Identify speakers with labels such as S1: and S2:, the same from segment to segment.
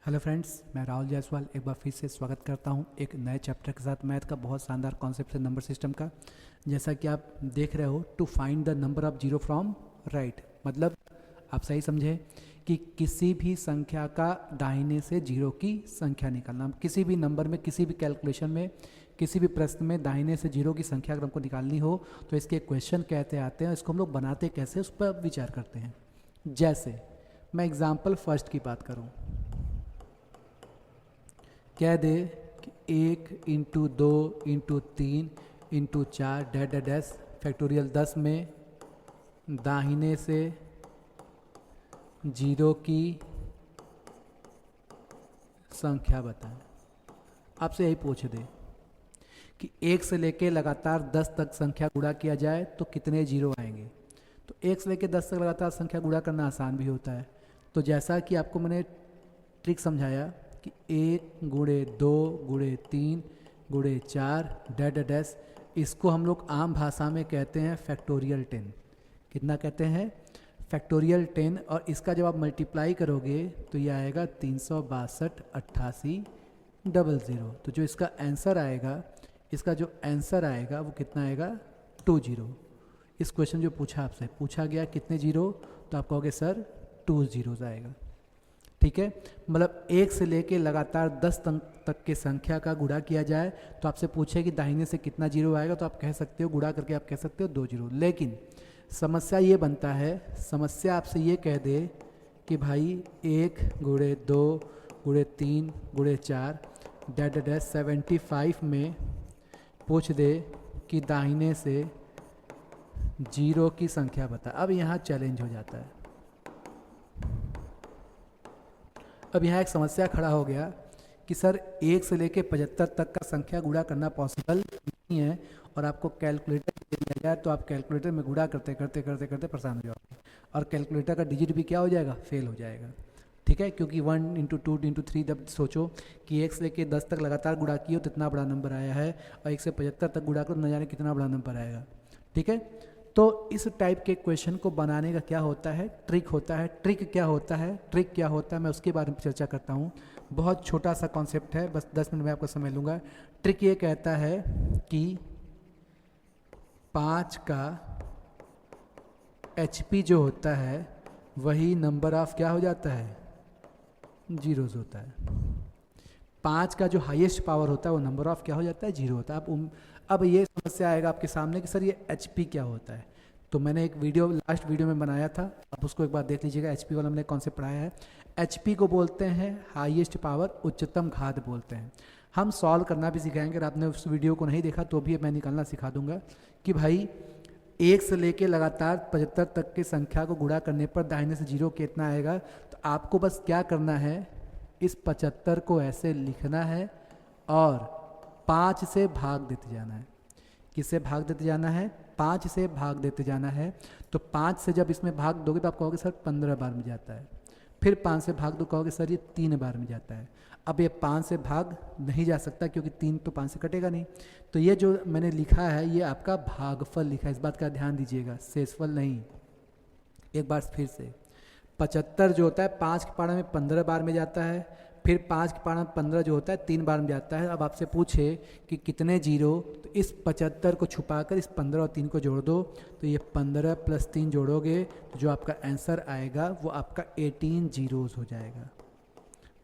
S1: Hello friends, मैं राहुल जायसवाल एक बार फिर से स्वागत करता हूं एक नए चैप्टर के साथ मैथ का बहुत शानदार कॉन्सेप्ट है नंबर सिस्टम का। जैसा कि आप देख रहे हो, to find the number of zero from right, मतलब आप सही समझे कि किसी भी संख्या का दाहिने से जीरो की संख्या निकालना। किसी भी नंबर में, किसी भी कैलकुलेशन में, किसी भी प्रश्न में दाहिने से जीरो की संख्या अगर हमको निकालनी हो तो इसके क्वेश्चन कहते आते हैं। इसको हम लोग बनाते कैसे, उस पर विचार करते हैं। जैसे मैं एग्जाम्पल फर्स्ट की बात करूँ, कह दे कि 1 × 2 × 3 × 4 डैश डैश डैश फैक्टोरियल 10 में दाहिने से जीरो की संख्या बताएं। आपसे यही पूछ दे कि 1 से लेके लगातार 10 तक संख्या गुणा किया जाए तो कितने जीरो आएंगे। तो 1 से लेके 10 तक लगातार संख्या गुणा करना आसान भी होता है। तो जैसा कि आपको मैंने ट्रिक समझाया कि 1 × 2 × 3 × 4 डैश डैश डैश, इसको हम लोग आम भाषा में कहते हैं फैक्टोरियल 10। कितना कहते हैं? फैक्टोरियल 10। और इसका जब आप मल्टीप्लाई करोगे तो ये आएगा 362 8800। तो जो इसका आंसर आएगा, इसका जो आंसर आएगा वो कितना आएगा? 20। इस क्वेश्चन जो पूछा आपसे, पूछा गया कितने जीरो, तो आप कहोगे सर 2 जीरोज आएगा। ठीक है, मतलब 1 से लेके लगातार 10 तक के संख्या का गुणा किया जाए तो आपसे पूछे कि दाहिने से कितना जीरो आएगा, तो आप कह सकते हो, गुणा करके आप कह सकते हो 2 जीरो। लेकिन समस्या ये बनता है, समस्या आपसे ये कह दे कि भाई 1 × 2 × 3 × 4 डैश डैश 75 में पूछ दे कि दाहिने से जीरो की संख्या बता। अब यहाँ चैलेंज हो जाता है। अब यहाँ एक समस्या खड़ा हो गया कि सर 1 से लेके 75 तक का संख्या गुणा करना पॉसिबल नहीं है, और आपको कैलकुलेटर दे दिया जाए तो आप कैलकुलेटर में गुणा करते करते करते करते परेशान हो जाओगे, और कैलकुलेटर का डिजिट भी क्या हो जाएगा? फेल हो जाएगा। ठीक है, क्योंकि 1 × 2 × 3, जब सोचो कि 1 से लेके 10 तक लगातार गुणा किए तो इतना बड़ा नंबर आया है, और 1 से 75 तक गुणा करो न जाने कितना बड़ा नंबर आएगा। ठीक है, तो इस टाइप के क्वेश्चन को बनाने का क्या होता है? ट्रिक होता है। ट्रिक क्या होता है? ट्रिक क्या होता है, मैं उसके बारे में चर्चा करता हूँ। बहुत छोटा सा कॉन्सेप्ट है, बस 10 मिनट में आपको समझ लूँगा। ट्रिक ये कहता है कि 5 का HP जो होता है वही नंबर ऑफ क्या हो जाता है? जीरोज होता है। 5 का जो हाईएस्ट पावर होता है वो नंबर ऑफ क्या हो जाता है? जीरो होता है। अब ये समस्या आएगा आपके सामने कि सर ये HP क्या होता है। तो मैंने एक वीडियो लास्ट वीडियो में बनाया था, आप उसको एक बार देख लीजिएगा। HP वाला मैंने कॉन्सेप्ट पढ़ाया है। HP को बोलते हैं हाईएस्ट पावर, उच्चतम घात बोलते हैं। हम सॉल्व करना भी सिखाएंगे। अगर आपने उस वीडियो को नहीं देखा तो भी मैं निकालना सिखा दूंगा कि भाई 1 से लेके लगातार 75 तक की संख्या को गुणा करने पर दाहिने से जीरो कितना आएगा। तो आपको बस क्या करना है, इस 75 को ऐसे लिखना है और 5 से भाग देते जाना है। किससे भाग देते जाना है? 5 से भाग देते जाना है। तो 5 से जब इसमें भाग दोगे तो आप कहोगे सर 15 बार में जाता है। फिर 5 से भाग दो, कहोगे सर ये 3 बार में जाता है। अब ये 5 से भाग नहीं जा सकता क्योंकि 3 तो 5 से कटेगा नहीं। तो ये जो मैंने लिखा है ये आपका भागफल लिखा है, इस बात का ध्यान दीजिएगा, शेषफल नहीं। एक बार फिर से, 75 जो होता है 5 की पारा में 15 बार में जाता है, फिर 5 की पारा में 15 जो होता है 3 बार में जाता है। अब आपसे पूछे कि कितने जीरो, तो इस 75 को छुपाकर इस 15 और 3 को जोड़ दो, तो ये 15 + 3 जोड़ोगे तो जो आपका आंसर आएगा वो आपका 18 जीरोज हो जाएगा।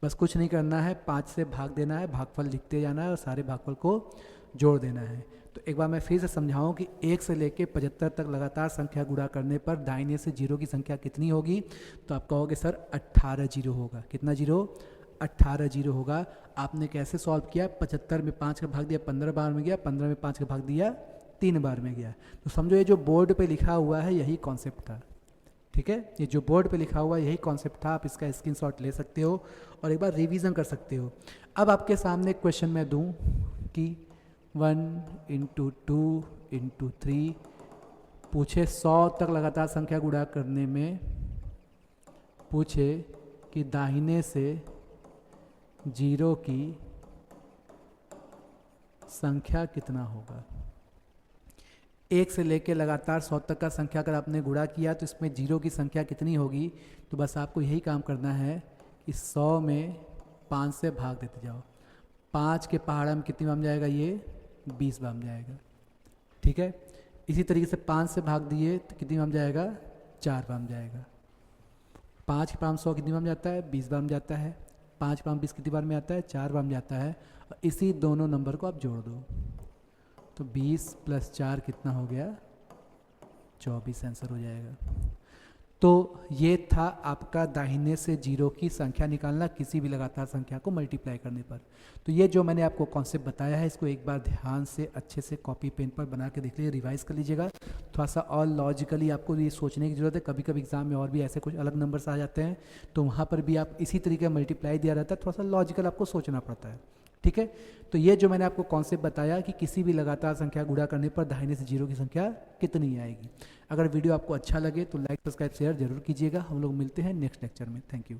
S1: बस कुछ नहीं करना है, 5 से भाग देना है, भागफल लिखते जाना है और सारे भागफल को जोड़ देना है। तो एक बार मैं फिर से समझाऊं कि 1 से लेके 75 तक लगातार संख्या गुणा करने पर दाहिने से जीरो की संख्या कितनी होगी। तो आप कहोगे सर 18 जीरो होगा। कितना जीरो? 18 जीरो होगा। आपने कैसे सॉल्व किया? 75 में 5 का भाग दिया 15 बार में गया, 15 में 5 का भाग दिया 3 बार में गया। तो समझो ये जो बोर्ड पे लिखा हुआ है यही कॉन्सेप्ट था। ठीक है, ये जो बोर्ड पे लिखा हुआ है यही कॉन्सेप्ट था। आप इसका स्क्रीनशॉट ले सकते हो और एक बार रिवीजन कर सकते हो। अब आपके सामने क्वेश्चन मैं दूं कि 1 × 2 × 3 पूछे 100 तक लगातार संख्या गुणा करने में पूछे कि दाहिने से जीरो की संख्या कितना होगा। 1 से लेके लगातार 100 तक का संख्या अगर आपने गुणा किया तो इसमें जीरो की संख्या कितनी होगी। तो बस आपको यही काम करना है कि 100 में 5 से भाग देते जाओ। 5 के पहाड़ा में कितनी बार में जाएगा? ये 20 बार में जाएगा। ठीक है, इसी तरीके से 5 से भाग दिए तो कितनी बार में जाएगा? 4 बार में जाएगा। 5 के पाम 100 कितनी बार में जाता है? 20 बार में जाता है। 5 पाम 20 कितनी बार में आता है? 4 बार में जाता है। और इसी दोनों नंबर को आप जोड़ दो तो 20 + 4 कितना हो गया? 24 आंसर हो जाएगा। तो ये था आपका दाहिने से जीरो की संख्या निकालना किसी भी लगातार संख्या को मल्टीप्लाई करने पर। तो ये जो मैंने आपको कॉन्सेप्ट बताया है, इसको एक बार ध्यान से अच्छे से कॉपी पेन पर बना के देख लीजिए, रिवाइज कर लीजिएगा। थोड़ा सा और लॉजिकली आपको ये सोचने की ज़रूरत है। कभी कभी एग्जाम में और भी ऐसे कुछ अलग नंबर्स आ जाते हैं, तो वहाँ पर भी आप इसी तरीके का मल्टीप्लाई दिया रहता है, थोड़ा सा लॉजिकल आपको सोचना पड़ता है। ठीक है, तो ये जो मैंने आपको कॉन्सेप्ट बताया कि किसी भी लगातार संख्या गुणा करने पर दाहिने से जीरो की संख्या कितनी आएगी। अगर वीडियो आपको अच्छा लगे तो लाइक, सब्सक्राइब, शेयर जरूर कीजिएगा। हम लोग मिलते हैं नेक्स्ट लेक्चर में। Thank you.